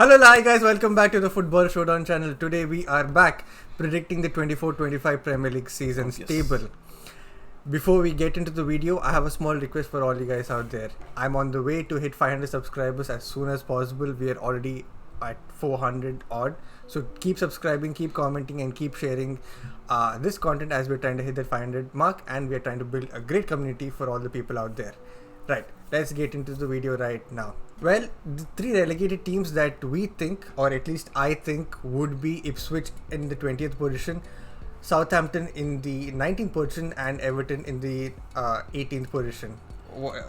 Hello, hi guys, welcome back to the Football Showdown channel. Today we are back predicting the 24-25 Premier League season's table. Before we get into the video, I have a small request for all you guys out there. I'm on the way to hit 500 subscribers as soon as possible. We are already at 400 odd. So keep subscribing, keep commenting and keep sharing this content as we're trying to hit that 500 mark, and we're trying to build a great community for all the people out there. Right, let's get into the video right now. Well, the three relegated teams that we think, or at least I think, would be Ipswich in the 20th position, Southampton in the 19th position, and Everton in the 18th position.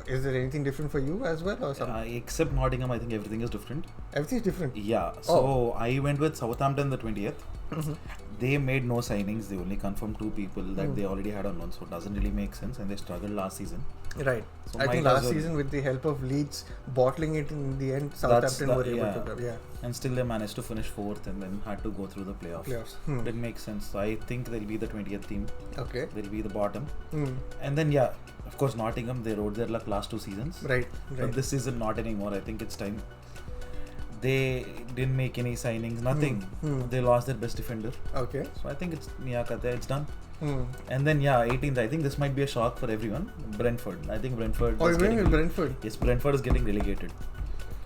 Is there anything different for you as well, or something? Except Nottingham, I think everything is different. Everything's different? Yeah, so I went with Southampton the 20th. They made no signings. They only confirmed two people that they already had on loan, so it doesn't really make sense, and they struggled last season. Right. So I think last season, with the help of Leeds bottling it in the end, Southampton were able to. Yeah. And still they managed to finish 4th and then had to go through the playoffs. Didn't make sense. So I think they'll be the 20th team. Okay. They'll be the bottom. And then of course Nottingham, they rode their luck last 2 seasons. Right. But this season not anymore. I think it's time. They didn't make any signings, nothing. They lost their best defender. Okay. So I think it's Miyaka there, it's done. And then 18th, I think this might be a shock for everyone. Brentford. I think Brentford. Oh, you're going with Brentford? Yes, Brentford is getting relegated.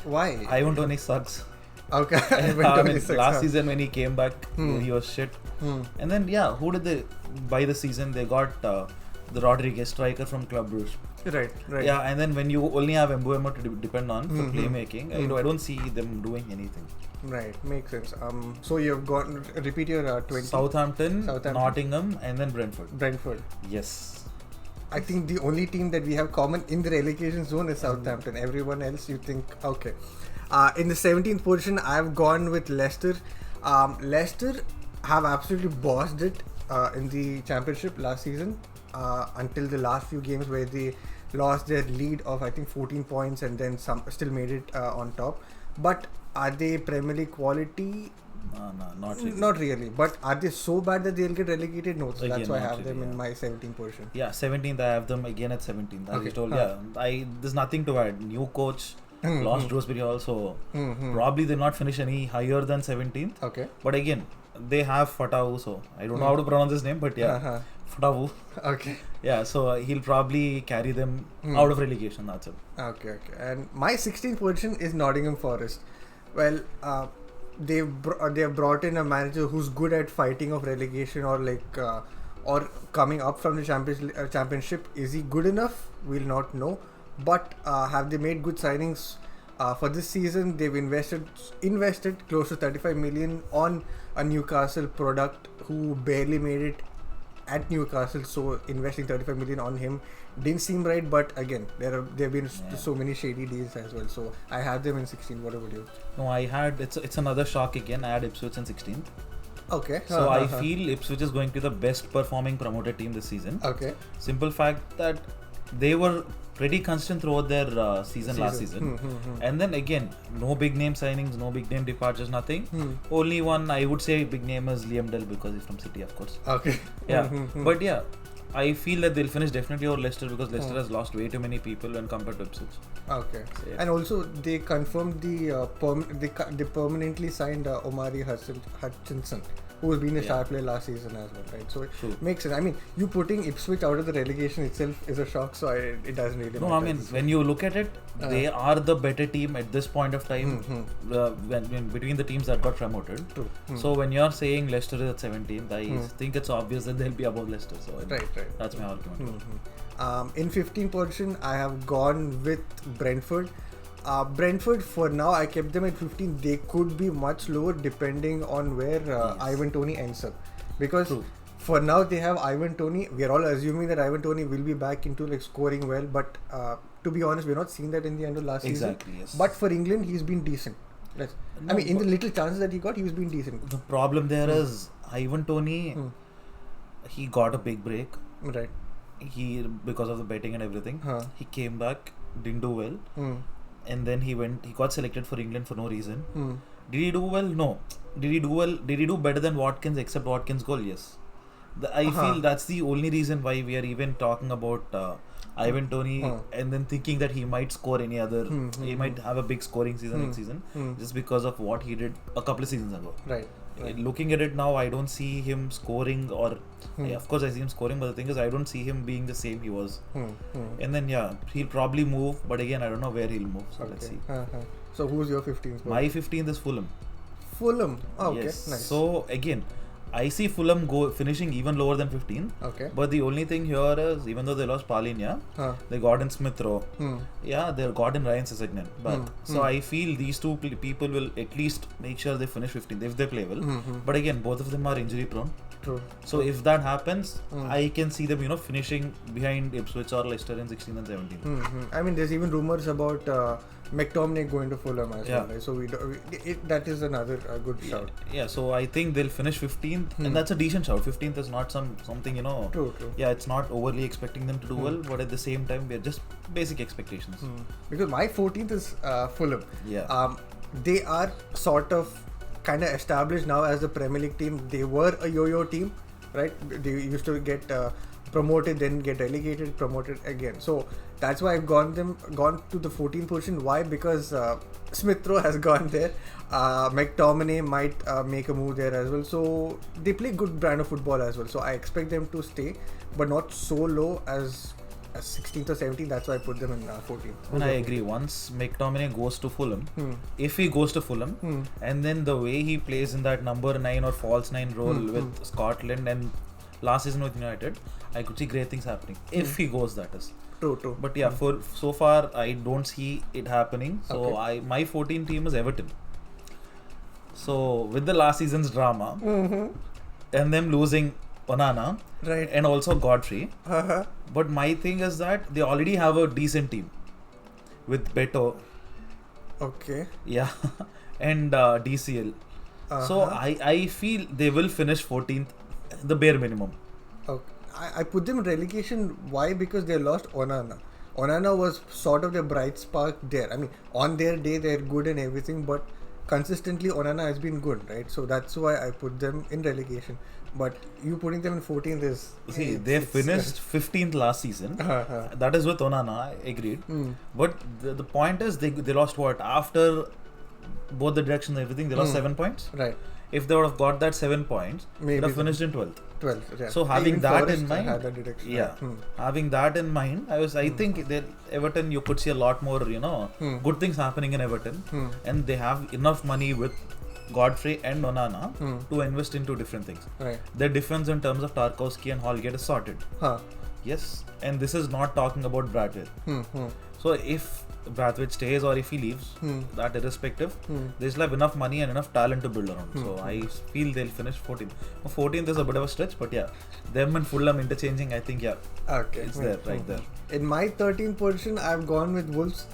Why? Ivan Toney sucks. Okay. Last season when he came back, he was shit. And then who did they buy the season? They got the Rodriguez striker from Club Brugge. Right. Yeah, and then when you only have Mbuemo to depend on for playmaking, I don't see them doing anything. Right, makes sense. So you've got repeat your 20. Southampton, Nottingham, and then Brentford. Yes. I think the only team that we have common in the relegation zone is Southampton. Everyone else, you think okay. In the 17th position, I've gone with Leicester. Leicester have absolutely bossed it in the championship last season until the last few games where they lost their lead of I think 14 points and then still made it on top. But are they Premier League quality? No, not really. Not really. But are they so bad that they'll get relegated? No. So that's why I have them in my 17th position. Yeah, 17th. I have them again at 17th. As you told, there's nothing to add. New coach, lost Drewsbury also. Probably they'll not finish any higher than 17th. Okay. But again, they have Fatawu, so I don't know how to pronounce his name, but Fatawu. Okay. Yeah, so he'll probably carry them out of relegation. That's it. Okay. And my 16th position is Nottingham Forest. Well, they've brought in a manager who's good at fighting of relegation or coming up from the championship. Is he good enough? We'll not know. But have they made good signings for this season? They've invested close to 35 million on a Newcastle product who barely made it at Newcastle. So investing 35 million on him didn't seem right. But again, there have been so many shady deals as well. So I have them in 16. What about you? No, I had it's another shock again. I had Ipswich in 16th. Okay. So I feel Ipswich is going to be the best performing promoted team this season. Okay. Simple fact that they were pretty consistent throughout their season last season. And then again, no big name signings, no big name departures, nothing. Only one I would say big name is Liam Dell because he's from City, of course. Okay. Yeah. But I feel that they'll finish definitely over Leicester because Leicester has lost way too many people when compared to Ipswich. Okay. So, and also they confirmed they permanently signed Omari Hutchinson, who has been a star player last season as well, right? So it makes sense. I mean, you putting Ipswich out of the relegation itself is a shock, so it doesn't really matter. No, I mean, when you look at it, they are the better team at this point of time when between the teams that got promoted. True. So when you're saying Leicester is at 17th, I think it's obvious that they'll be above Leicester. So right. That's my argument. In 15th position, I have gone with Brentford. Brentford, for now, I kept them at 15. They could be much lower depending on where Ivan Toney ends up. Because for now, they have Ivan Toney. We are all assuming that Ivan Toney will be back into scoring well. But to be honest, we're not seeing that in the end of last season. Yes. But for England, he's been decent. In the little chances that he got, he's been decent. The problem there is Ivan Toney, he got a big break. Right. Because of the betting and everything. He came back, didn't do well. And then he got selected for England for no reason. Did he do well? No. Did he do better than Watkins except Watkins' goal? Yes. I feel that's the only reason why we are even talking about Ivan Toney and then thinking that he might score any other. He might have a big scoring season next season just because of what he did a couple of seasons ago. Right. Looking at it now, I don't see him scoring or of course I see him scoring, but the thing is I don't see him being the same he was. And then he'll probably move, but again I don't know where he'll move. So let's see. So who's your 15th? My 15th is Fulham. Fulham. Oh, okay. Yes. Nice. So again, I see Fulham finishing even lower than 15. Okay. But the only thing here is, even though they lost Palinya, they got in Smith Rowe. Yeah, they got in Ryan Sessegnon. But so I feel these two people will at least make sure they finish 15th if they play well. But again, both of them are injury prone. True. So if that happens, I can see them, finishing behind Ipswich or Leicester in 16th and 17th. I mean, there's even rumors about McTominay going to Fulham as well. Right? So that is another good shout. Yeah. So I think they'll finish 15th, and that's a decent shout. 15th is not something. True. Yeah, it's not overly expecting them to do well, but at the same time, we're just basic expectations. Because my 14th is Fulham. Yeah. They are sort of kind of established now as the Premier League team. They were a yo-yo team, right? They used to get promoted, then get relegated, promoted again. So that's why I've gone to the 14th position. Why? Because Smith Rowe has gone there. McTominay might make a move there as well. So they play good brand of football as well. So I expect them to stay, but not so low as 16th or 17th. That's why I put them in 14th. And I agree. Once McTominay goes to Fulham, if he goes to Fulham, and then the way he plays in that number 9 or false 9 role with Scotland and last season with United, I could see great things happening. If he goes, that is. True. But yeah, for so far, I don't see it happening. So my 14th team is Everton. So with the last season's drama and them losing Onana, right, and also Godfrey, but my thing is that they already have a decent team with Beto, yeah, and DCL. So I feel they will finish 14th, the bare minimum. Okay. I put them in relegation. Why? Because they lost Onana. Onana was sort of the bright spark there. I mean, on their day they're good and everything, but consistently Onana has been good, right? So that's why I put them in relegation. But you putting them in 14th is... See, they finished 15th last season. That is with Onana, I agreed. But the point is, they lost what? After both the directions and everything, they lost 7 points. Right. If they would have got that 7 points, they would have finished in 12th. 12th, yeah. So having that in mind, yeah. Having that in mind, I think that Everton, you could see a lot more, good things happening in Everton, and they have enough money with Godfrey and Onana to invest into different things. Right. The difference in terms of Tarkowski and Holgate is sorted. Yes, and this is not talking about Bradway. So if Brathwaite stays or if he leaves, that irrespective, they still have enough money and enough talent to build around. So I feel they'll finish 14th. 14th is a bit of a stretch, but yeah, them and Fulham interchanging, I think, it's there, right there. In my 13th position, I've gone with Wolves.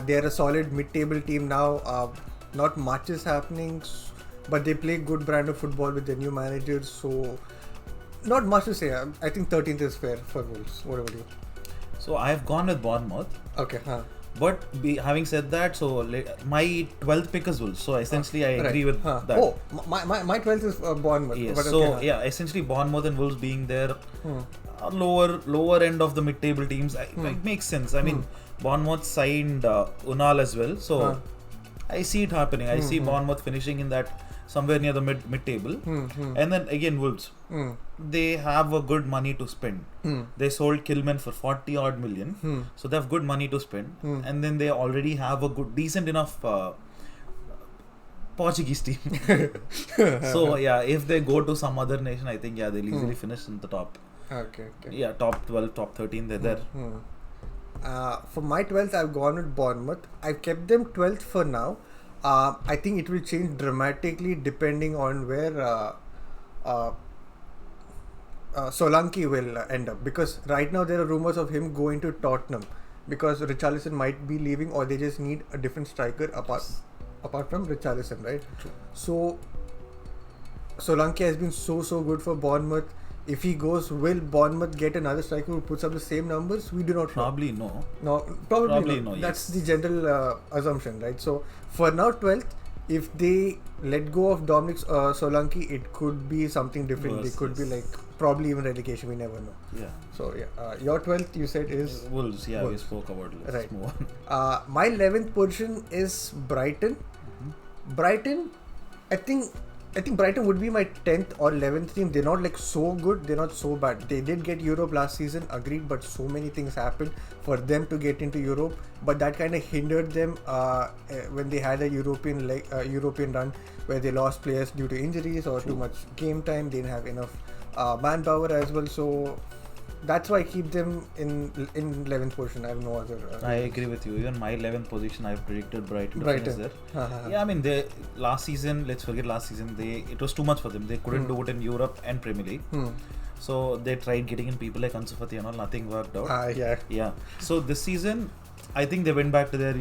They're a solid mid-table team now. Not much is happening, but they play good brand of football with their new managers. So not much to say. I think 13th is fair for Wolves. What about you? So I have gone with Bournemouth. Okay. But having said that, so my 12th pick is Wolves. So essentially, I agree with that. Oh, my 12th is Bournemouth. Yes. Essentially Bournemouth and Wolves being there, lower end of the mid-table teams. It makes sense. I mean, Bournemouth signed Unal as well. So I see it happening. I see Bournemouth finishing in that somewhere near the mid-table. And then again Wolves. They have a good money to spend. They sold Kilman for 40 odd million. So they have good money to spend. And then they already have a decent enough Portuguese team. So yeah, if they go to some other nation, I think they'll easily finish in the top. Okay. Yeah, top 12, top 13, they're there. For my 12th, I've gone with Bournemouth. I've kept them 12th for now. I think it will change dramatically depending on where Solanke will end up, because right now there are rumors of him going to Tottenham because Richarlison might be leaving, or they just need a different striker apart from Richarlison, right? True. So Solanke has been so good for Bournemouth. If he goes, will Bournemouth get another striker who puts up the same numbers? We do not know. Probably no. No, probably no. That's the general assumption, right? So for now, 12th, if they let go of Dominic Solanke, it could be something different. Worse, They could be yes. like probably even relegation. We never know. Yeah. So your 12th you said is Wolves. Yeah, we Wolves. spoke about it. Let's Right. move on. My 11th position is Brighton. Brighton, I think Brighton would be my 10th or 11th team. They're not like so good, they're not so bad. They did get Europe last season, agreed, but so many things happened for them to get into Europe. But that kind of hindered them when they had a European run where they lost players due to injuries or too much game time. They didn't have enough manpower as well. So that's why I keep them in 11th position. I have no other. I agree with you. Even my 11th position, I've predicted Brighton to finish there. Uh-huh. Yeah, I mean, they last season. Let's forget last season. It was too much for them. They couldn't do it in Europe and Premier League. So they tried getting in people like Ansu Fati and all. Nothing worked out. Yeah. So this season, I think they went back to their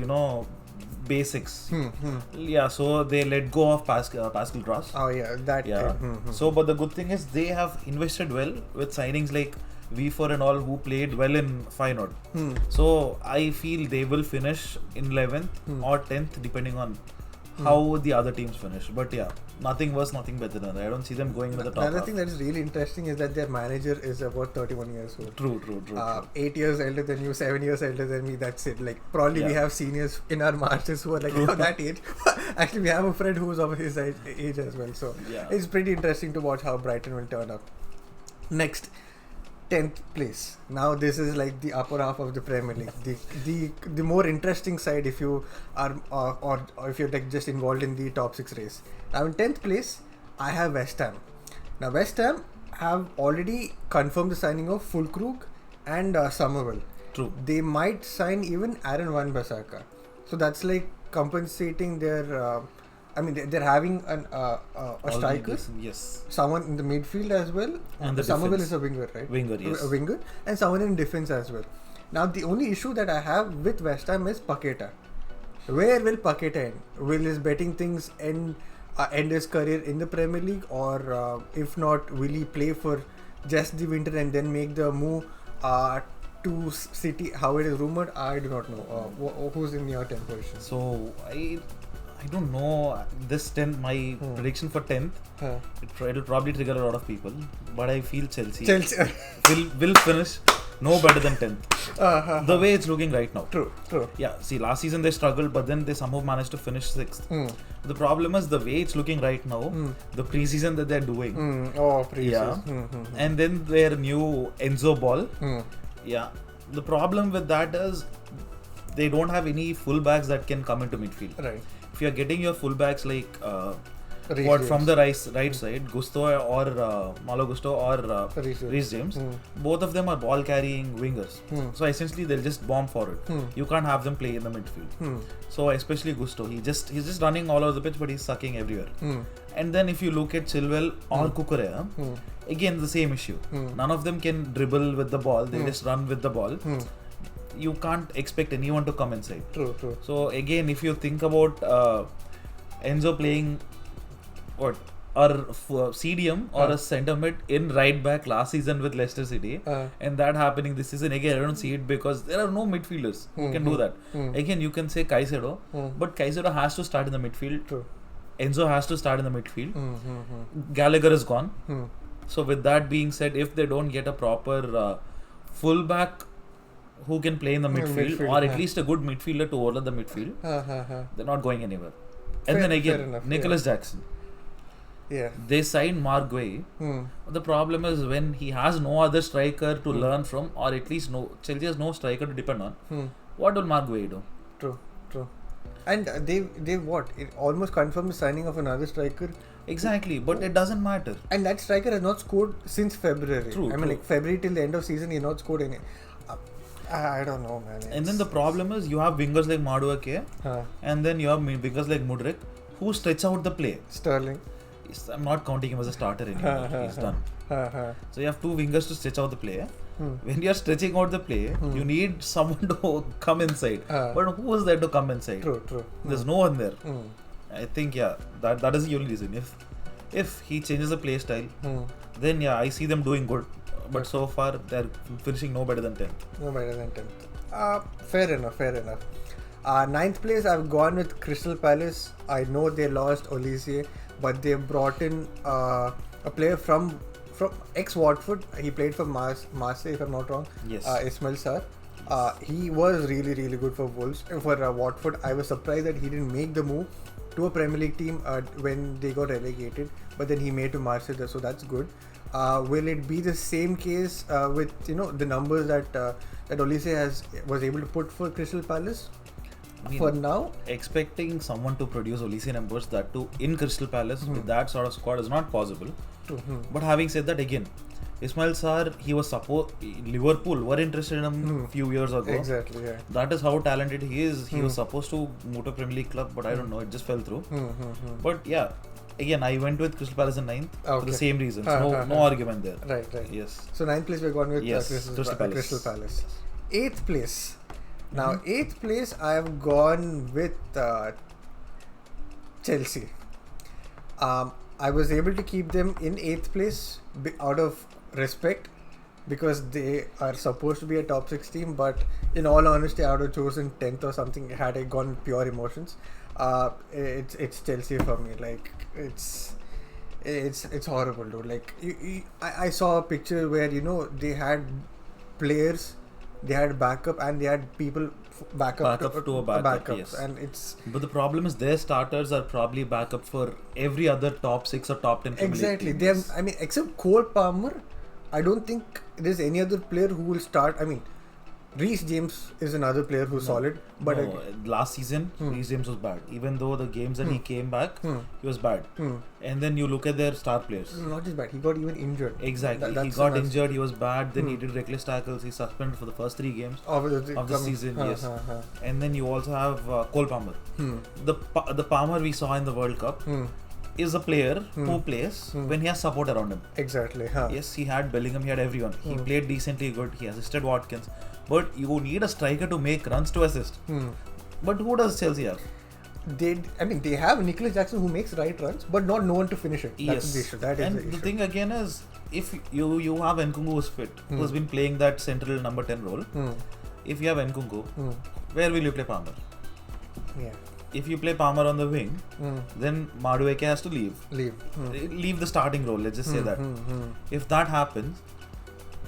basics. Yeah. So they let go of Pascal Gross. Oh yeah, that. Yeah. So, but the good thing is they have invested well with signings like V4 and all who played well in Feyenoord. So I feel they will finish in 11th or 10th depending on how the other teams finish. But yeah, nothing worse, nothing better than that. I don't see them going with the top Another half. thing that is really interesting is that their manager is about 31 years old. True. 8 years elder than you, 7 years elder than me. That's it. Like probably we have seniors in our masters who are like that age. Actually, we have a friend who's of his age as well. So it's pretty interesting to watch how Brighton will turn up. Next. 10th place. Now this is like the upper half of the Premier League. The more interesting side if you are or if you're like just involved in the top 6 race. Now in 10th place, I have West Ham. Now West Ham have already confirmed the signing of Fulkrug and Somerville. True. They might sign even Aaron Wan-Bissaka. So that's like compensating their. They're having a striker, yes, someone in the midfield as well, and the Somerville defense. is a winger, right? Winger, yes. A winger, and someone in defense as well. Now the only issue that I have with West Ham is Paqueta. Where will Paqueta end? Will his betting things end his career in the Premier League, or if not, will he play for just the winter and then make the move to City? How it is rumored, I do not know. Who's in your 10th position? So I don't know. This 10th, my prediction for 10th, it'll probably trigger a lot of people. But I feel Chelsea will finish no better than 10th. The way it's looking right now. True. Yeah, see, last season they struggled, but then they somehow managed to finish 6th. The problem is the way it's looking right now, the preseason that they're doing. Preseason. Yeah. And then their new Enzo Ball. Yeah. The problem with that is they don't have any fullbacks that can come into midfield. Right. If you're getting your fullbacks like from the right side, Gusto or Malo Gusto or Reece James, both of them are ball carrying wingers. So essentially they'll just bomb forward. You can't have them play in the midfield. So especially Gusto, he's just running all over the pitch, but he's sucking everywhere. And then if you look at Chilwell or Cucurella, again the same issue. None of them can dribble with the ball. They just run with the ball. You can't expect anyone to come inside. True. So again, if you think about Enzo playing CDM or a centre mid in right back last season with Leicester City, and that happening this season again, I don't see it because there are no midfielders who can do that. Again, you can say Caicedo, but Caicedo has to start in the midfield. True. Enzo has to start in the midfield. Gallagher is gone. So with that being said, if they don't get a proper fullback who can play in the midfield or at least a good midfielder to overlap the midfield, they're not going anywhere. And then again, Nicholas Jackson. Yeah. They signed Mark Guay. The problem is when he has no other striker to learn from, or at least Chelsea has no striker to depend on, what will Mark Guay do? True. And they almost confirmed the signing of another striker. Exactly, but it doesn't matter. And that striker has not scored since February. True. Like February till the end of season, he has not scored any. I don't know, man. And then the problem is you have wingers like Madueke, and then you have wingers like Mudryk who stretch out the play. Sterling. I'm not counting him as a starter anymore. He's done. So you have two wingers to stretch out the play. When you're stretching out the play, you need someone to come inside. But who is there to come inside? True. There's no one there. I think that is the only reason. If he changes the play style, then I see them doing good. But so far they're finishing no better than 10th. No better than 10th. Fair enough. Ninth place, I've gone with Crystal Palace. I know they lost Olise, but they brought in a player from ex-Watford. He played for Marseille, if I'm not wrong. Yes. Ismail Sarr. He was really, really good for Wolves. For Watford, I was surprised that he didn't make the move to a Premier League team when they got relegated, but then he made to Marseille, so that's good. Will it be the same case with the numbers that Olise was able to put for Crystal Palace? I mean, for now, expecting someone to produce Olise numbers, that too in Crystal Palace with that sort of squad, is not possible. But having said that, again, Ismail Sarr, he was Liverpool were interested in him a few years ago. Exactly, yeah. That is how talented he is. He was supposed to move to a Premier League club, but I don't know, it just fell through. But yeah, again, I went with Crystal Palace in 9th for the same reasons. No argument there. Right. Yes. So 9th place we're going with Crystal Palace. Crystal Palace. 8th place. Now 8th place I have gone with Chelsea. I was able to keep them in 8th place out of respect because they are supposed to be a top 6 team, but in all honesty I would have chosen 10th or something had I gone with pure emotions. It's Chelsea for me. Like it's horrible, dude. Like I saw a picture where they had players, they had backup, and they had people backup to a backup, yes. And it's but the problem is their starters are probably backup for every other top 6 or top 10 Premier League team. They have, I mean, except Cole Palmer, I don't think there's any other player who will start. I mean, Reece James is another player who's solid, but last season Reece James was bad. Even though the games that he came back, he was bad. And then you look at their star players. Not just bad, he got even injured. Exactly, he got injured. He was bad. Then he did reckless tackles. He suspended for the first 3 games of the season. Yes, and then you also have Cole Palmer. The Palmer we saw in the World Cup is a player who plays when he has support around him. Exactly. Yes, he had Bellingham. He had everyone. He played decently good. He assisted Watkins. But you need a striker to make runs to assist. But who does Chelsea have? They have Nicholas Jackson who makes right runs, but no one to finish it. That's the issue. That is the issue. Thing again is, if you have Nkunku who's fit, who's been playing that central number 10 role, if you have Nkunku, where will you play Palmer? Yeah. If you play Palmer on the wing, then Madueke has to leave. Leave the starting role, let's just say that. If that happens,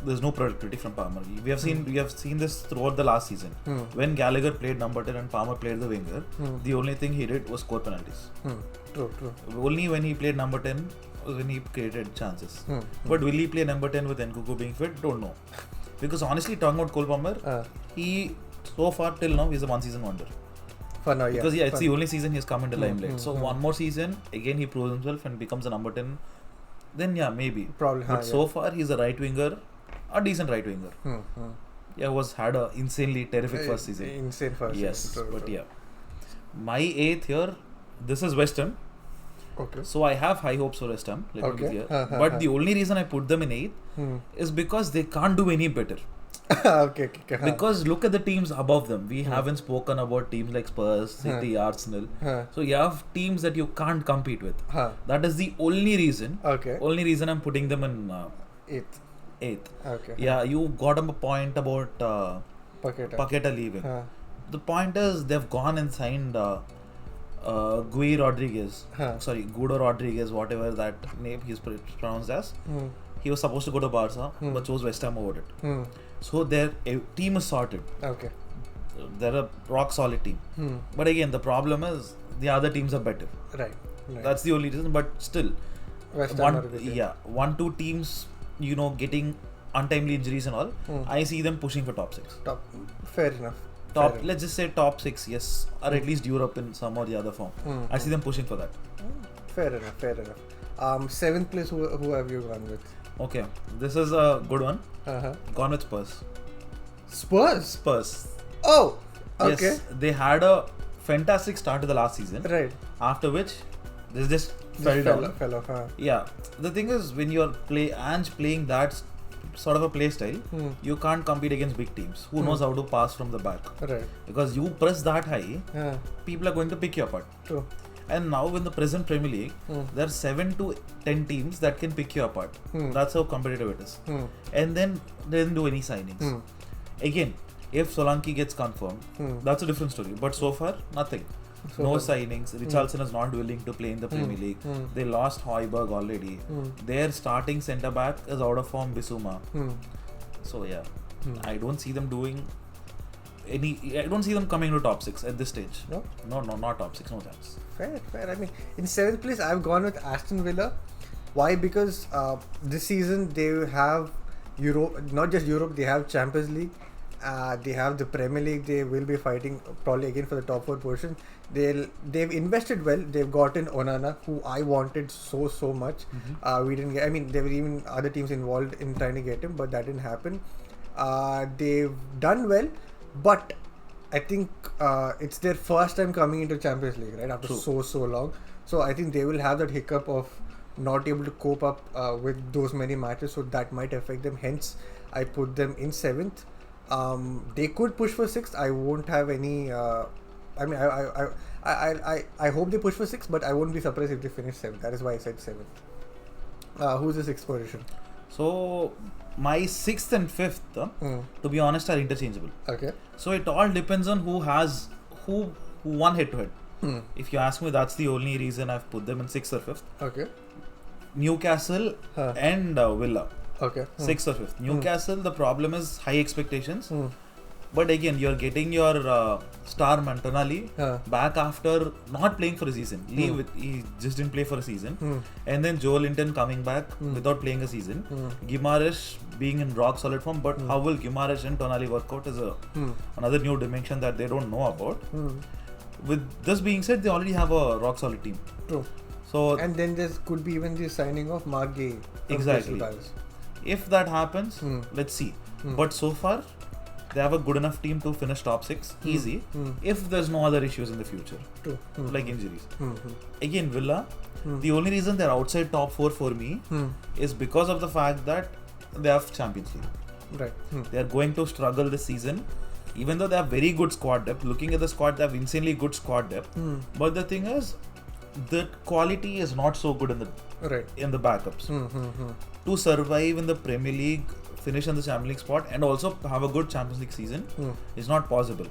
there's no productivity from Palmer. We have seen this throughout the last season. When Gallagher played number 10 and Palmer played the winger, the only thing he did was score penalties. True. Only when he played number 10 was when he created chances. But will he play number 10 with Nkunku being fit? Don't know. Because honestly, talking about Cole Palmer, he so far till now he's a 1 season wonder. For now, yeah. Because it's the only season he's come into limelight. So one more season, again he proves himself and becomes a number 10. Then maybe. Probably. But so far he's a right winger. A decent right winger. Yeah, had a insanely terrific first season. Insane first season. Yes, but yeah. My 8th here, this is West Ham. Okay. So I have high hopes for West Ham. Let me be clear. But the only reason I put them in 8th is because they can't do any better. Okay. Because look at the teams above them. We haven't spoken about teams like Spurs, City, Arsenal. So you have teams that you can't compete with. That is the only reason. Okay. Only reason I'm putting them in 8th. Okay. Yeah, you got a point about Paqueta leaving. The point is they've gone and signed Guido Rodriguez, whatever that name he's pronounced as. He was supposed to go to Barca, but chose West Ham over it. So their team is sorted. Okay. They're a rock solid team. But again, the problem is the other teams are better. Right. That's the only reason. But still, West Ham 1-2 teams, getting untimely injuries and all. I see them pushing for top 6. Fair enough. Let's just say top 6, yes, or at least Europe in some or the other form. I see them pushing for that. Fair enough. 7th place, who have you gone with? Okay, this is a good one. Gone with Spurs. Oh, okay. Yes, they had a fantastic start to the last season. Right. After which, they just fell off. Yeah, the thing is, when you're playing that sort of a play style, you can't compete against big teams. Who knows how to pass from the back? Right. Because you press that high, people are going to pick you apart. True. And now in the present Premier League, there are 7 to 10 teams that can pick you apart. That's how competitive it is. And then they didn't do any signings. Again, If Solanke gets confirmed, that's a different story. But so far, nothing. No signings. Richarlison is not willing to play in the Premier League. They lost Højbjerg already. Their starting centre back is out of form, Bissouma. So yeah, I don't see them doing any. I don't see them coming to top 6 at this stage. No, not top 6. No chance. Fair. I mean, in 7th place, I've gone with Aston Villa. Why? Because this season they have Europe, not just Europe. They have Champions League. They have the Premier League. They will be fighting probably again for the top 4 position. They've invested well. They've gotten Onana, who I wanted so much. We didn't get. I mean, there were even other teams involved in trying to get him, but that didn't happen. They've done well, but I think it's their first time coming into Champions League, right? After so long. So I think they will have that hiccup of not able to cope up with those many matches. So that might affect them. Hence, I put them in 7th. They could push for 6th. I won't have any. I mean, I hope they push for 6th, but I won't be surprised if they finish 7th. That is why I said 7th. Who's the 6th position? So my 6th and 5th, to be honest, are interchangeable. Okay. So it all depends on who won head to head. If you ask me, that's the only reason I've put them in 6th or 5th. Okay. Newcastle and Villa. Okay. 6th or 5th. Newcastle, the problem is high expectations. But again, you're getting your star man Tonali back after not playing for a season. He just didn't play for a season. And then Joe Linton coming back without playing a season. Guimaraes being in rock solid form. But how will Guimaraes and Tonali work out is another new dimension that they don't know about. With this being said, they already have a rock solid team. True. So and then there could be even the signing of Mark Gay. Exactly. If that happens, let's see. But so far, they have a good enough team to finish top 6 easy if there's no other issues in the future. True. Like injuries. Again, Villa, the only reason they're outside top 4 for me is because of the fact that they have Champions League. Right. They are going to struggle this season. Even though they have very good squad depth, looking at the squad, they have insanely good squad depth. But the thing is, the quality is not so good in the backups. To survive in the Premier League, finish in the Champions League spot, and also have a good Champions League season is not possible.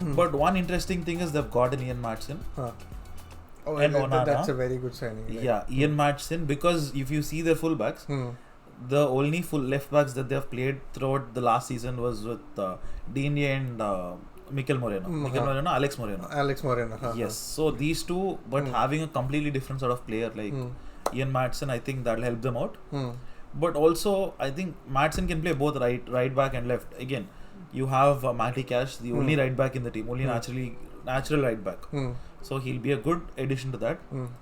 But one interesting thing is they've got an Ian Maatsen. And Onana. That's a very good signing. Right? Yeah, Ian Maatsen, because if you see their fullbacks, the only full left backs that they have played throughout the last season was with Digne and Mikel Moreno. Alex Moreno. Yes. So these two, but having a completely different sort of player like Ian Maatsen, I think that'll help them out. But also, I think Maatsen can play both right back and left. Again, you have Matty Cash, the only right back in the team, only natural right back. So he'll be a good addition to that.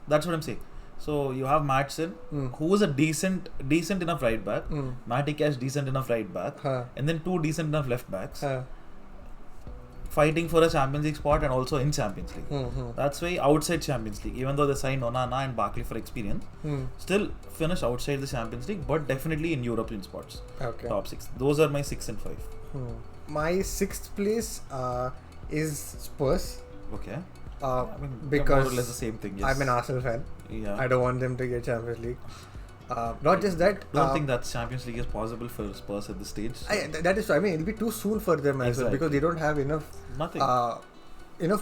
That's what I'm saying. So you have Maatsen, who is a decent enough right back. Matty Cash, decent enough right back. And then 2 decent enough left backs. Fighting for a Champions League spot and also in Champions League. That's why outside Champions League, even though they signed Onana and Barkley for experience, still finish outside the Champions League, but definitely in European spots. Okay. Top 6. Those are my 6 and 5. My 6th place is Spurs. Okay. Because more or less the same thing. Yes. I'm an Arsenal fan. Yeah. I don't want them to get Champions League. Not just that. I don't think that Champions League is possible for Spurs at this stage. So. That is true. I mean, it'll be too soon for them as well because they don't have enough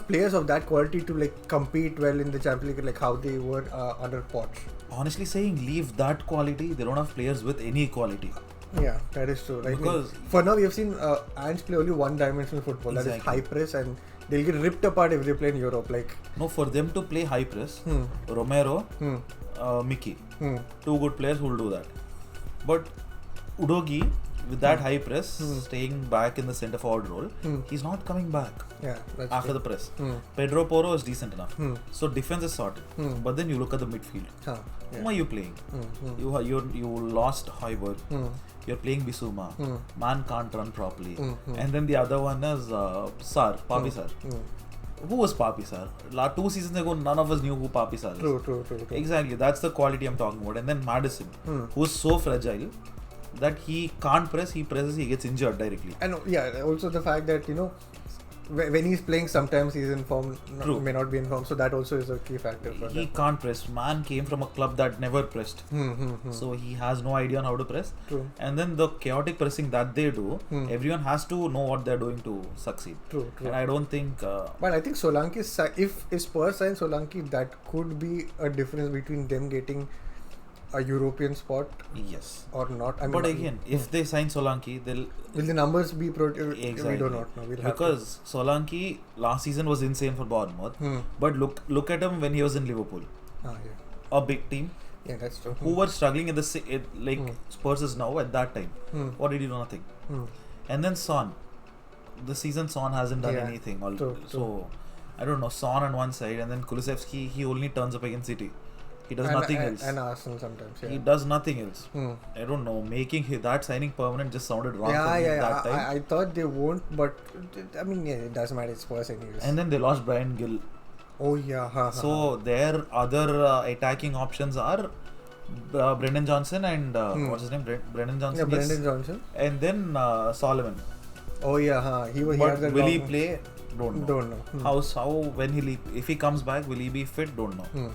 players of that quality to like compete well in the Champions League like how they were under Poch. Honestly saying, leave that quality. They don't have players with any quality. Yeah, that is true. Right? Because for now, we have seen Ants play only one-dimensional football. That is high press, and they'll get ripped apart if they play in Europe. Like for them to play high press, Romero, Mickey, 2 good players who will do that. But Udogi, with that high press, staying back in the centre forward role, he's not coming back. Yeah, that's after true. the press. Pedro Porro is decent enough. So defense is sorted. But then you look at the midfield. Whom are you playing? You lost Højbjerg. You're playing Bissouma. Man can't run properly. And then the other one is Papi Sarr. Who was Papi Sarr? 2 seasons ago, none of us knew who Papi Sarr is. True. Exactly. That's the quality I'm talking about. And then Maddison, who's so fragile that he can't press, he presses, he gets injured directly. And also the fact that, when he's playing, sometimes he's in form, True. may not be in form. So that also is a key factor for He them. can't press. Man came from a club that never pressed. So he has no idea on how to press. True. And then the chaotic pressing that they do, Hmm. everyone has to know what they're doing to succeed. True. And I don't think. But I think Solanke, if Spurs sign Solanke, that could be a difference between them getting a European spot Yes. or not. I mean, But again, if they sign Solanke, they'll. will the numbers be Exactly. We do not know. We'll have Because Solanke last season was insane for Bournemouth. to. But look at him when he was in Liverpool. Yeah. A big team Yeah, that's true. who were struggling in like Hmm. Spurs is now at that time. Hmm. What did he do? Nothing. Hmm. And then Son. This season Son hasn't done Yeah, anything. true. So I don't know. Son on one side and then Kulusevski, he only turns up against City. He does nothing else. And Arsenal sometimes. Yeah. He does nothing else. Hmm. I don't know. Making that signing permanent just sounded wrong Yeah, for me yeah, that time. I thought they won't, but I mean, yeah, it doesn't matter. It's Spurs anyways. And then they lost Brian Gill. Oh yeah. So their other attacking options are Brendan Johnson and what's his name? Brendan Johnson. Yeah, yes. Brendan Johnson. And then Solomon. Oh yeah. He But has that will he long- play? Don't know. Don't know. Hmm. How when if he comes back, will he be fit? Don't know. Hmm.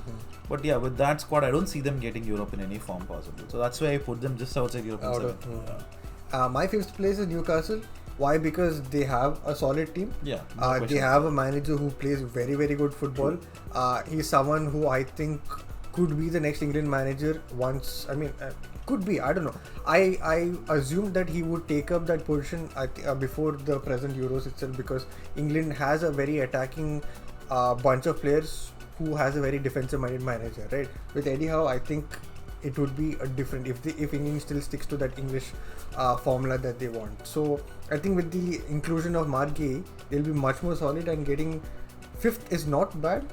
But yeah, with that squad, I don't see them getting Europe in any form possible. So that's why I put them just outside Europe. Out of- My fifth place is Newcastle. Why? Because they have a solid team. Yeah. They have a manager who plays very, very good football. He's someone who I think could be the next England manager once. I mean, could be. I don't know. I assumed that he would take up that position before the present Euros itself, because England has a very attacking bunch of players who has a very defensive-minded manager, right? With Eddie Howe, I think it would be a different if England still sticks to that English formula that they want. So I think with the inclusion of Mark Gay, they'll be much more solid, and getting fifth is not bad.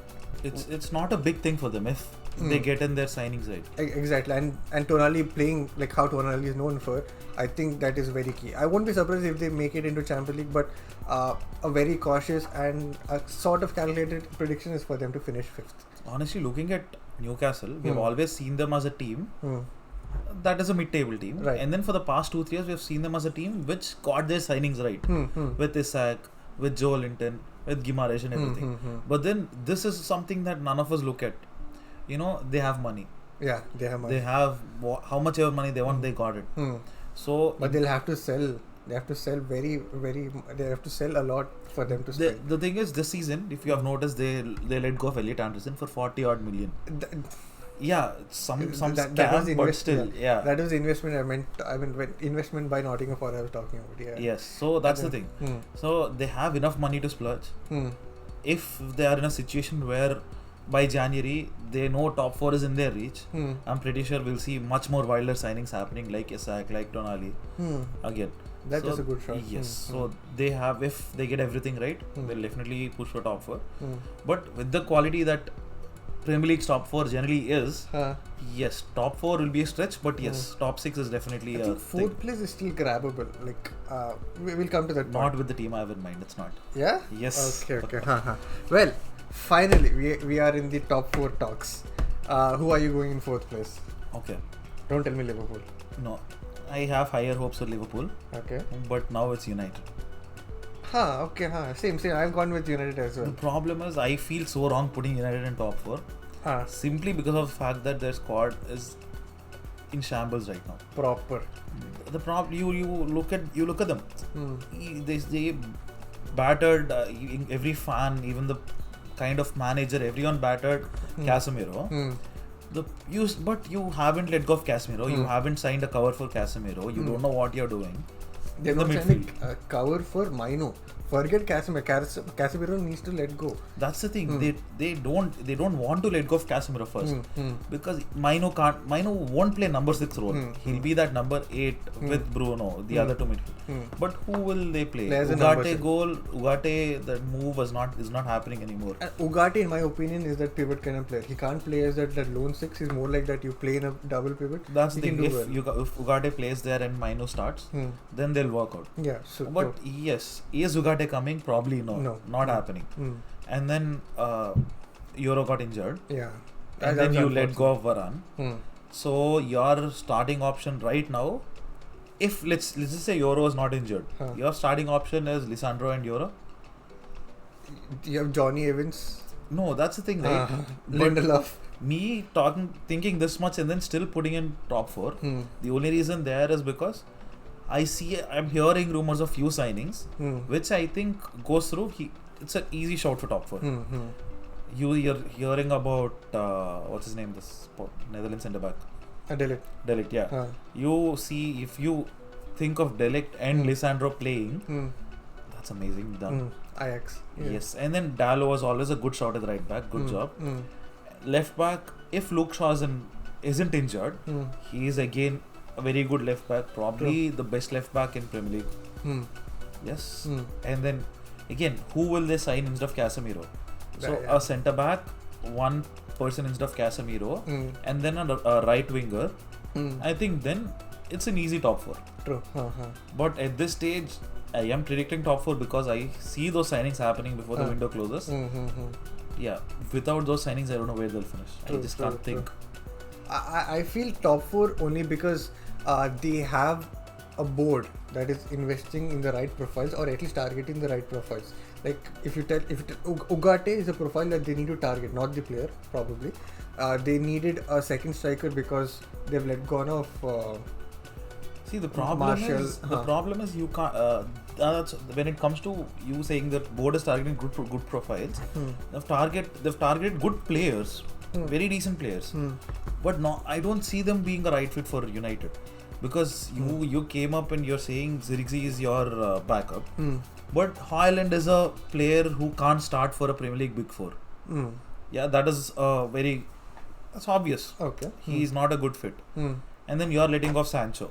It's not a big thing for them if they get in their signings right. Exactly, and Tonali playing like how Tonali is known for, I think that is very key. I won't be surprised if they make it into Champions League, but a very cautious and a sort of calculated prediction is for them to finish fifth. Honestly, looking at Newcastle, we've always seen them as a team that is a mid-table team, Right. and then for the past 2-3 years, we've seen them as a team which got their signings right with Isak, with Joe Linton, with Guimaraes and everything. But then this is something that none of us look at. You know, they have money. Yeah, they have money. They have how much ever money they want, they got it. So, But they'll have to sell. They have to sell very, very. They have to sell a lot for them to spend. the thing is, this season, if you have noticed, they let go of Elliot Anderson for 40 odd million. Yeah, some scam, that was but still, yeah. That was investment. I mean, when investment by Nottingham Forest I was talking about. Yeah. Yes, so that's the thing. So they have enough money to splurge. If they are in a situation where by January they know top 4 is in their reach, I'm pretty sure we'll see much more wilder signings happening, like Isak, like Tonali. Again, That is a good shot. Yes, so they have, if they get everything right, they'll definitely push for top 4. But with the quality that Premier League's top 4 generally is, yes, top 4 will be a stretch, but yes, top 6 is definitely I think fourth place is still grabbable. Like, we'll come to that point. Not with the team I have in mind, it's not. Yeah? Yes. Okay. Well, finally, we are in the top 4 talks. Who are you going in fourth place? Okay. Don't tell me Liverpool. No, I have higher hopes for Liverpool, Okay. but now it's United. Okay. Same. I've gone with United as The well. problem is I feel so wrong putting United in top 4 simply because of the fact that their squad is in shambles right now. Proper. The problem, you look at them. They battered every fan, even the kind of manager, everyone battered Casemiro. But you haven't let go of Casemiro. You haven't signed a cover for Casemiro. You don't know what you're doing. They're in the not midfield. signing a cover for Mino. Forget Casemiro. Casemiro needs to let go. That's the thing. They don't want to let go of Casemiro first because Mino won't play number 6 role. He'll be that number 8 with Bruno, the other two midfield. But who will they play? Play as a number six. Ugarte, that move is not happening anymore. And Ugarte, in my opinion, is that pivot kind of player. He can't play as that lone 6. He's more like that you play in a double pivot. That's he the can thing. do well. If Ugarte plays there and Mino starts, then they'll work out. Yeah. So, But yes, is Ugarte coming? Probably no. Not happening. And then Euro got injured. Yeah. And then you let go of Varane. So your starting option right now, if let's just say Euro is not injured, your starting option is Lisandro and Euro. You have Johnny Evans, No, that's the thing, right? But Lindelof. me thinking this much and then still putting in top 4. Hmm. The only reason there is because I'm hearing rumors of few signings, which I think goes through. It's an easy shout for top 4. You're hearing about what's his name? This Netherlands centre back. Delict, yeah. You see, if you think of Delict and Lisandro playing, that's amazing done. Ajax. Yes, and then Dallo was always a good shot at the right back. Good job. Left back, if Luke Shaw isn't injured, he is again a very good left back. Probably the best left back in Premier League. Yes. And then again, who will they sign instead of Casemiro? So a centre back, one person instead of Casemiro, and then a right winger. I think then it's an easy top 4. True. But at this stage, I am predicting top 4 because I see those signings happening before the window closes. Yeah, without those signings, I don't know where they'll finish. I just can't think. I feel top 4 only because they have a board that is investing in the right profiles, or at least targeting the right profiles. Like if you tell Ugarte is a profile that they need to target, not the player probably. They needed a second striker because they've let go of. See, the problem is you can't. When it comes to you saying that board is targeting good profiles, they've targeted good players, very decent players, but no, I don't see them being a right fit for United, because you came up and you're saying Zirkzee is your backup, but Haaland is a player who can't start for a Premier League Big 4. Yeah, that is that's obvious. Okay, he is not a good fit. And then you're letting off Sancho,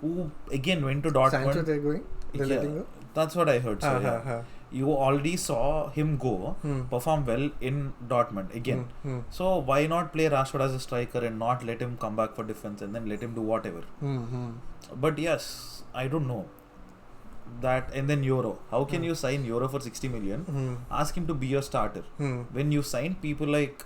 who again went to Dortmund. Sancho they're going? They're letting go? That's what I heard. So you already saw him go perform well in Dortmund again. So why not play Rashford as a striker and not let him come back for defense and then let him do whatever? But yes, I don't know. That and then Euro. How can you sign Euro for 60 million? Ask him to be your starter. When you sign people like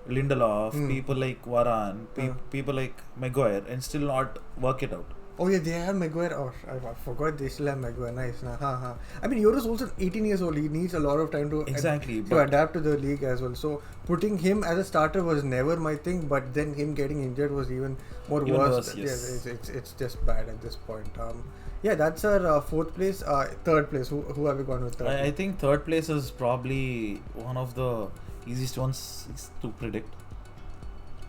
Lindelof, people like Varane, people like Maguire, and still not work it out. Oh yeah, they have Maguire. Oh, I forgot they still have Maguire. Nice. I mean, Euro's also 18 years old. He needs a lot of time to adapt to the league as well. So putting him as a starter was never my thing. But then him getting injured was even worse. Yes. Yeah, it's just bad at this point. Yeah, that's our fourth place. Third place. Who have we gone with? I think third place is probably one of the easiest ones to predict.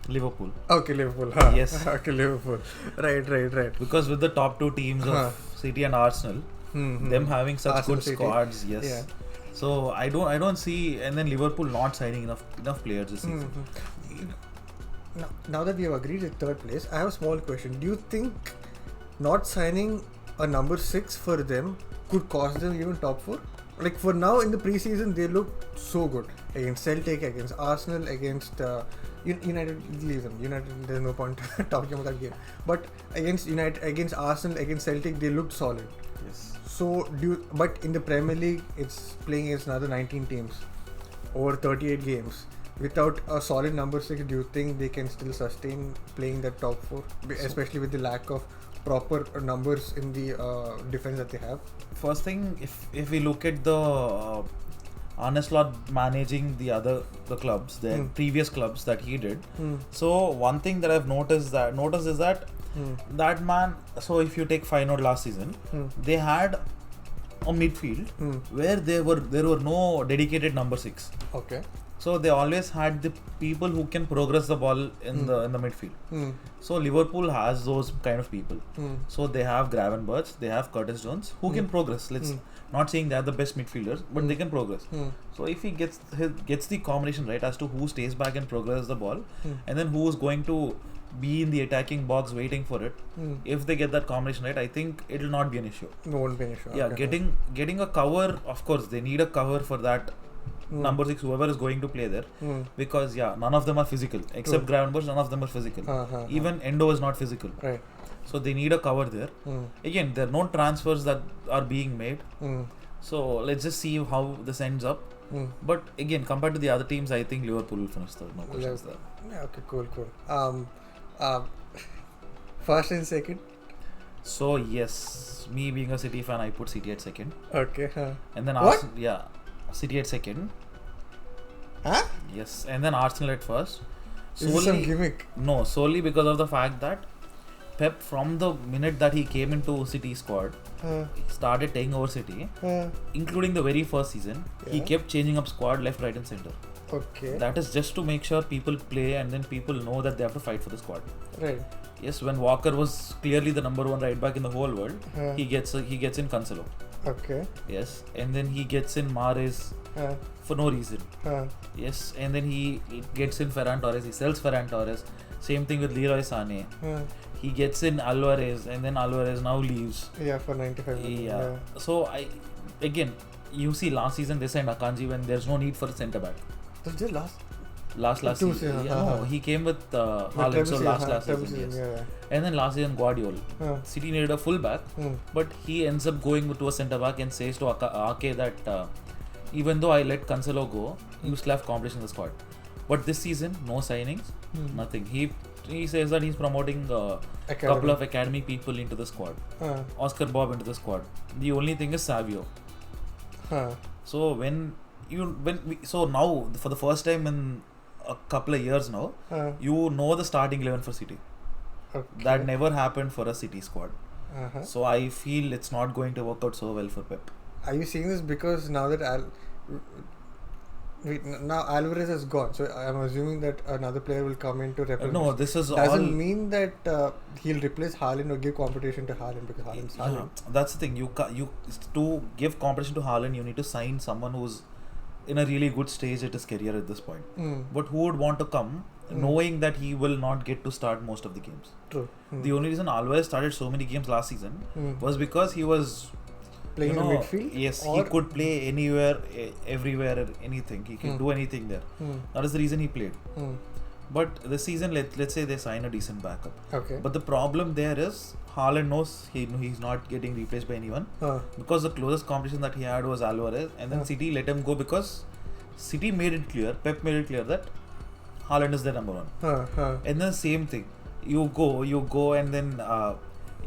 Liverpool. Okay, Liverpool. Yes. Okay, Liverpool. Right. Because with the top two teams of City and Arsenal, them having such Arsenal, good City. squads, yes. Yeah. So I don't see, and then Liverpool not signing enough players this season. Now that we have agreed with third place, I have a small question. Do you think not signing a number 6 for them could cost them even top 4? Like for now in the preseason, they look so good against Celtic, against Arsenal, against United. Leave them. United. There's no point talking about that game. But against United, against Arsenal, against Celtic, they looked solid. Yes. So but in the Premier League, it's playing against another 19 teams over 38 games. Without a solid number 6, do you think they can still sustain playing that top 4, especially with the lack of proper numbers in the defense that they have? First thing, if we look at the Arne Slot managing the clubs, the previous clubs that he did. So one thing that I've noticed is that that man. So if you take Feyenoord last season, they had a midfield where there were no dedicated number 6. Okay. So they always had the people who can progress the ball in the midfield. So Liverpool has those kind of people. So they have Gravenberch, they have Curtis Jones who can progress. Let's not saying they are the best midfielders, but they can progress. So if he gets the combination right as to who stays back and progresses the ball, and then who is going to be in the attacking box waiting for it. If they get that combination right, I think it will not be an issue. It won't be an issue. Yeah, okay. getting a cover, of course, they need a cover for that. Number 6, whoever is going to play there, because none of them are physical except Gravenberch. None of them are physical. Even Endo is not physical. Right. So they need a cover there. Again, there are no transfers that are being made. So let's just see how this ends up. But again, compared to the other teams, I think Liverpool will finish third. No questions there. Yeah. Okay. Cool. First and second. So yes, me being a City fan, I put City at second. Okay. And then Arsenal. Yeah. City at second. Huh? Yes, and then Arsenal at first. Is this some gimmick? No, solely because of the fact that Pep, from the minute that he came into City squad, he started taking over City, including the very first season. He kept changing up squad left, right, and center. Okay. That is just to make sure people play and then people know that they have to fight for the squad. Right. Yes, when Walker was clearly the number one right back in the whole world, he gets in Cancelo. Okay. Yes, and then he gets in Mahrez for no reason. Yes, and then he gets in Ferran Torres. He sells Ferran Torres. Same thing with Leroy Sané. He gets in Alvarez, and then Alvarez now leaves. Yeah, for 95 million. Yeah. So again, you see last season they signed Akanji when there's no need for a centre back. Was it last season. No, he came with Haaland. So last season, yes. Yeah. And then last season Guardiola. City needed a full back, but he ends up going to a centre back and says to Ake that even though I let Cancelo go, you still have competition in the squad. But this season, no signings, nothing. He says that he's promoting a couple of academy people into the squad. Oscar Bob into the squad. The only thing is Savio. So so now for the first time in a couple of years now, you know the starting 11 for City. Okay. That never happened for a City squad. So I feel it's not going to work out so well for Pep. Are you saying this because now that now Alvarez is gone, so I'm assuming that another player will come in to replace. No, this is doesn't mean that he'll replace Haaland or give competition to Haaland because Haaland's Haaland. That's the thing. You to give competition to Haaland, you need to sign someone who's in a really good stage at his career at this point. But who would want to come knowing that he will not get to start most of the games? True. The only reason Alvarez started so many games last season was because he was playing in midfield. Yes, he could play anywhere, everywhere, anything. He can do anything there. That is the reason he played. But this season, let's say they sign a decent backup. Okay. But the problem there is Haaland knows he's not getting replaced by anyone because the closest competition that he had was Alvarez, and then City let him go because City made it clear, Pep made it clear that Haaland is their number one. And then same thing, you go, and then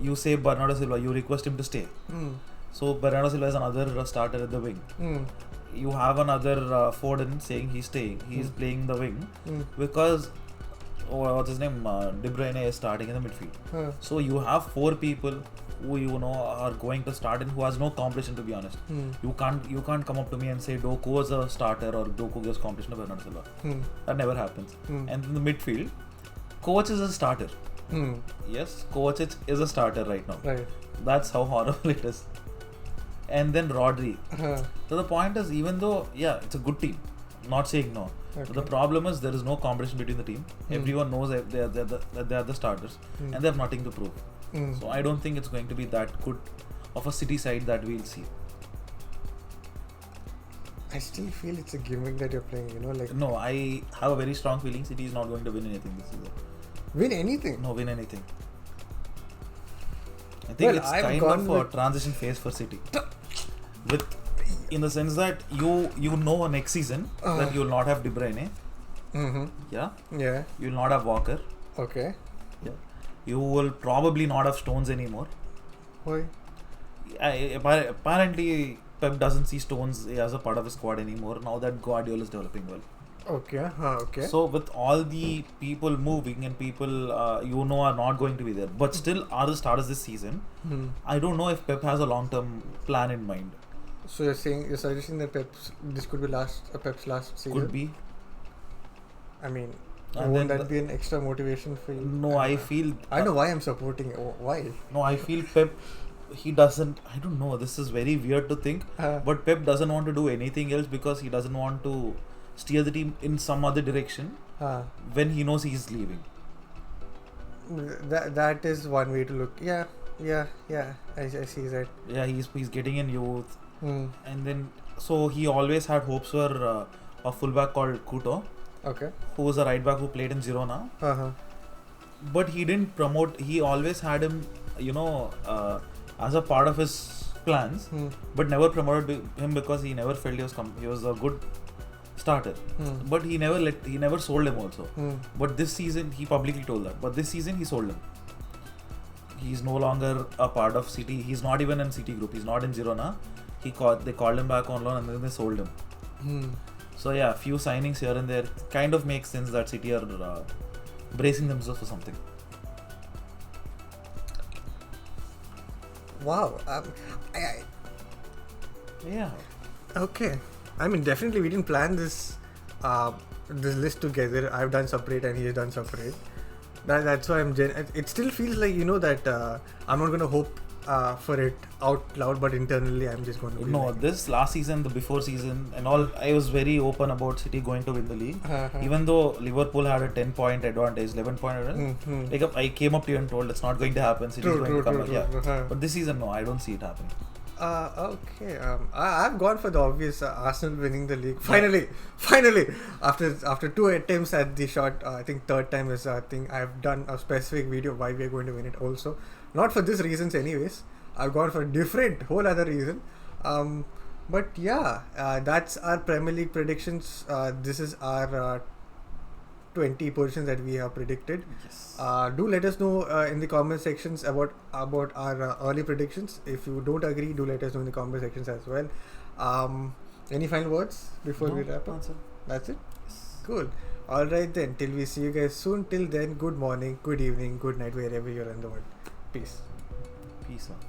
you say Bernardo Silva, you request him to stay. So Bernardo Silva is another starter at the wing. You have another Foden saying he's staying. He's playing the wing because what's his name? De Bruyne is starting in the midfield. So you have four people who are going to start and who has no competition, to be honest. You can't come up to me and say Doku is a starter or Doku gives competition to Bernardo Silva. That never happens. And in the midfield, Kovac is a starter. Yes, Kovac is a starter right now. Right. That's how horrible it is. And then Rodri. So the point is, even though it's a good team, not saying no. Okay. But the problem is there is no competition between the team. Everyone knows that they are the starters and they have nothing to prove. So I don't think it's going to be that good of a City side that we'll see. I still feel it's a gimmick that you're playing, No, I have a very strong feeling City is not going to win anything this season. Win anything? No, win anything. I think it's kind of a transition phase for City. In the sense that you know next season that you will not have De Bruyne. Yeah. You will not have Walker. Okay. Yeah. You will probably not have Stones anymore. Why? Apparently Pep doesn't see Stones as a part of his squad anymore now that Guardiola is developing well. Okay. Okay. So with all the people moving and people are not going to be there, but still are the starters this season. I don't know if Pep has a long-term plan in mind. So you're suggesting that this could be Pep's last season? Could be. I mean, won't that be an extra motivation for you? No, I feel. I know why I'm supporting it. Why? No, I feel Pep. He doesn't. I don't know. This is very weird to think, but Pep doesn't want to do anything else because he doesn't want to steer the team in some other direction when he knows he's leaving. That is one way to look. Yeah. I see that. Yeah, he's getting in youth, and then so he always had hopes for a fullback called Couto. Okay. Who was a right back who played in Girona. But he didn't promote. He always had him, as a part of his plans, but never promoted him because he never felt he was a good starter. But he never sold him also. But this season he publicly told that. But this season he sold him. He's no longer a part of City. He's not even in City group. He's not in Girona. They called him back on loan and then they sold him. So yeah, few signings here and there kind of makes sense that City are bracing themselves for something. Wow. Yeah. Okay. I mean, definitely we didn't plan this this list together. I've done separate and he has done separate. That's why it still feels like, that I'm not going to hope for it out loud, but internally I'm just going to be No, like, this last season, the before season and all, I was very open about City going to win the league. Even though Liverpool had a 10-point advantage, 11-point advantage. Like I came up to you and told it's not going to happen. City is going to come back. But this season, no, I don't see it happening. Okay. I've gone for the obvious Arsenal winning the league. Finally, after 2 attempts at the shot, I think third time is I think I've done a specific video why we are going to win it. Also, not for this reasons, anyways. I've gone for a different, whole other reason. But yeah, that's our Premier League predictions. This is our 20 positions that we have predicted. Yes. Do let us know in the comment sections about our early predictions. If you don't agree, do let us know in the comment sections as well. Any final words before we wrap up? That's it? Yes. Cool. Alright then, till we see you guys soon. Till then, good morning, good evening, good night, wherever you're in the world. Peace. Peace out.